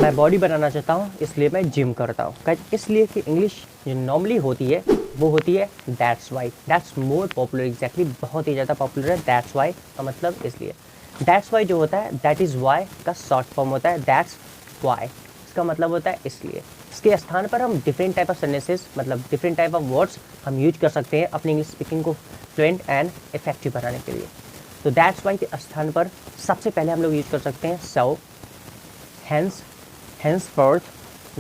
मैं बॉडी बनाना चाहता हूँ इसलिए मैं जिम करता हूँ। गाइज इसलिए कि इंग्लिश जो नॉर्मली होती है वो होती है that's why, that's more popular, exactly बहुत ही ज़्यादा पॉपुलर है दैट्स वाई का मतलब इसलिए। दैट्स वाई जो होता है दैट इज़ वाई का शॉर्ट फॉर्म होता है दैट्स वाई, इसका मतलब होता है इसलिए। इसके स्थान पर हम डिफरेंट टाइप ऑफ सेंटेंसेस मतलब डिफरेंट टाइप ऑफ वर्ड्स हम यूज कर सकते हैं अपनी इंग्लिश स्पीकिंग को फ्लुएंट एंड इफेक्टिव बनाने के लिए। तो दैट्स वाई के स्थान पर सबसे पहले हम लोग यूज कर सकते हैं सो, हेंस, henceforth,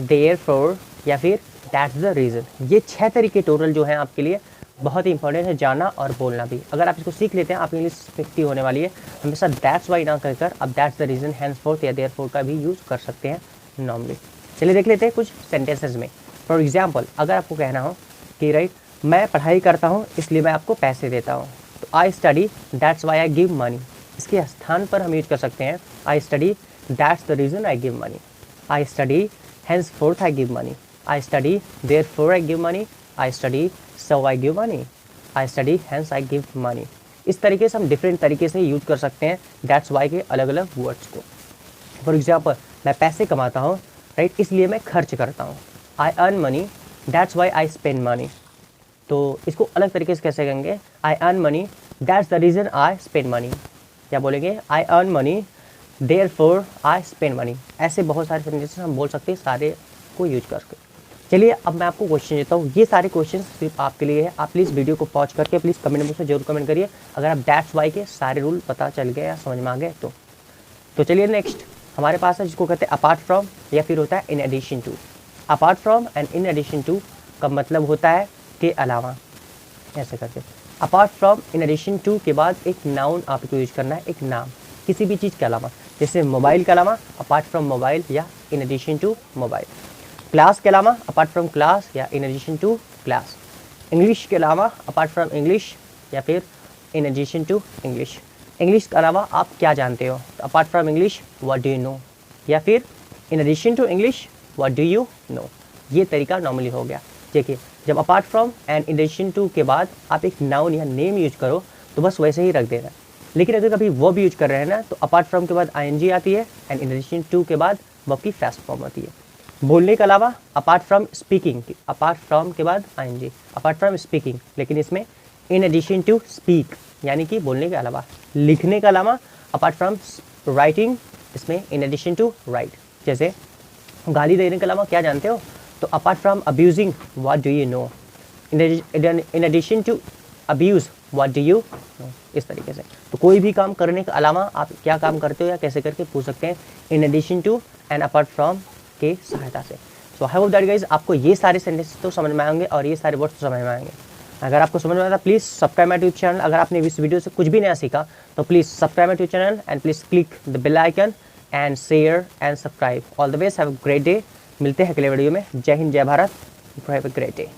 therefore या फिर that's the reason। ये 6 तरीके टोटल जो हैं आपके लिए बहुत ही इंपॉर्टेंट है जानना और बोलना भी। अगर आप इसको सीख लेते हैं आप इंग्लिश इफेक्टिव होने वाली है। हमेशा that's why ना कहकर अब that's the reason, henceforth या therefore का भी यूज़ कर सकते हैं नॉर्मली। चलिए देख लेते हैं कुछ सेंटेंसेज में। फॉर एग्जाम्पल अगर आपको कहना हो कि राइट मैं पढ़ाई करता हूँ इसलिए मैं आपको पैसे देता हूँ, तो I study that's why I give money. इसके स्थान पर हम यूज कर सकते हैं I study that's the reason I give money, I study, henceforth I give money. I study, therefore I give money. I study, so I give money. I study, hence I give money. इस तरीके से हम different तरीके से use कर सकते हैं that's why के अलग अलग वर्ड्स को। फॉर एग्जाम्पल मैं पैसे कमाता हूँ राइट इसलिए मैं खर्च करता हूँ, I earn money that's why I spend money. तो इसको अलग तरीके से कैसे कहेंगे, I earn money that's the reason I spend money. क्या बोलेंगे, I earn money Therefore I spend money। ऐसे बहुत सारे सेंटेंसेस हम बोल सकते हैं सारे को यूज करके। चलिए अब मैं आपको क्वेश्चन देता हूँ, ये सारे क्वेश्चन सिर्फ आपके लिए है। आप प्लीज़ वीडियो को पॉज करके प्लीज़ कमेंट बॉक्स में जरूर कमेंट करिए अगर आप दैट्स वाई के सारे रूल पता चल गए या समझ में आ गए तो चलिए नेक्स्ट हमारे पास है जिसको कहते हैं अपार्ट फ्रॉम या फिर होता है in addition to. Apart from and in addition to का मतलब होता है के अलावा, ऐसे करके। Apart from in addition to के बाद एक नाउन आपको यूज करना है, एक नाम किसी भी चीज़ के अलावा, जैसे मोबाइल के अलावा अपार्ट फ्रॉम मोबाइल या in addition to mobile, class के अलावा अपार्ट फ्रॉम क्लास या in addition to class, English के अलावा अपार्ट फ्रॉम इंग्लिश या फिर in addition to English. English के अलावा आप क्या जानते हो, तो apart from English what do you know या फिर in addition to English what do you know. ये तरीका नॉर्मली हो गया। देखिए जब apart from and in addition to के बाद आप एक नाउन या नेम यूज करो तो बस वैसे ही रख देना। लेकिन अगर कभी वो भी यूज कर रहे हैं ना तो अपार्ट फ्रॉम के बाद आईएनजी आती है एंड इन एडिशन टू के बाद वर्ब की फर्स्ट फॉर्म आती है। बोलने के अलावा apart from speaking, apart from के बाद आईएनजी, अपार्ट फ्रॉम स्पीकिंग, लेकिन इसमें इन एडिशन टू स्पीक यानी कि बोलने के अलावा। लिखने के अलावा अपार्ट फ्रॉम राइटिंग, इसमें इन एडिशन टू राइट। जैसे गाली देने के अलावा क्या जानते हो, तो apart from abusing what do you know, in addition to abuse what do you know. इस तरीके से तो कोई भी काम करने के अलावा आप क्या काम करते हो या कैसे करके पूछ सकते हैं in addition to and apart from के सहायता से। So I hope that guys आपको ये सारे सेंटेंसेस तो समझ में आएंगे और ये सारे वर्ड्स तो समझ में आएंगे। अगर आपको समझ में आया please subscribe my YouTube channel. अगर आपने इस वीडियो से कुछ भी नया सीखा तो please subscribe my YouTube channel and please click the bell icon and share and subscribe. All the best, have a great day. मिलते हैं अगले वीडियो में। जय हिंद, जय Bharat, have a great day.